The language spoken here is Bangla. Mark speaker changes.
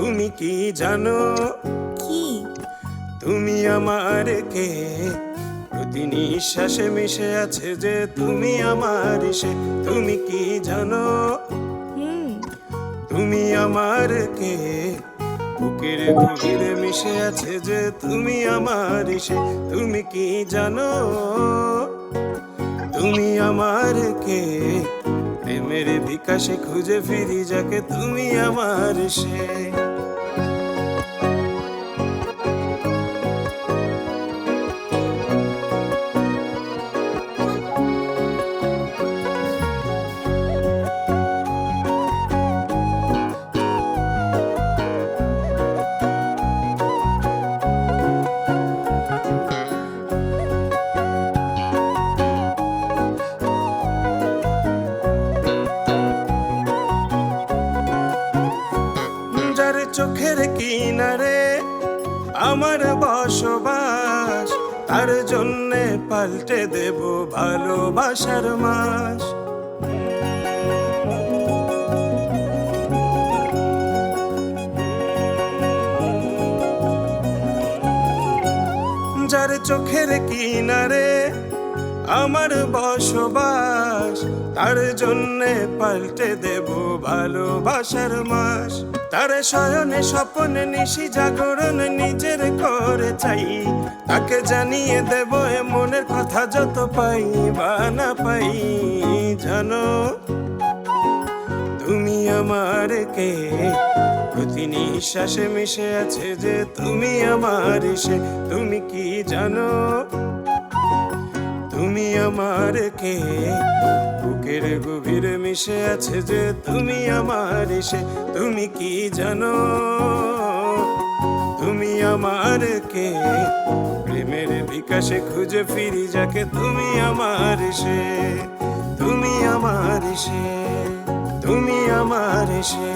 Speaker 1: তুমি কি জানো
Speaker 2: কি?
Speaker 1: তুমি আমার কে? প্রতি নিঃশ্বাসে মিশে আছে যে তুমি আমার সে। তুমি কি জানো তুমি আমার কে? বুকের গভীরে মিশে আছে যে তুমি আমার সে। তুমি কি জানো তুমি আমার কে? প্রেমের বিকাশে খুঁজে ফিরি যাকে তুমি আমার সে। যার চোখের কিনারে আমার বসবাস, তার জন্যে পাল্টে দেব ভালোবাসার মাস। যার চোখের কিনারে আমার বসবাস, তার জন্যে পাল্টে দেব ভালোবাসার মাস। তার শয়নে স্বপনে নিশি জাগরণ নিজের করে চাই, তাকে জানিয়ে দেব এ মনের কথা যত পাই বা না পাই। জানো তুমি আমার কে? প্রতি নিঃশ্বাসে মিশে আছে যে তুমি আমার সে। তুমি কি জানো তুমি আমার কে? বুকের গভীরে মিশে আছে যে তুমি আমার সে। তুমি কি জানো তুমি আমার কে? প্রেমের বিকাশে খুঁজে ফিরি যাকে তুমি আমার সে। তুমি আমার সে, তুমি আমার সে।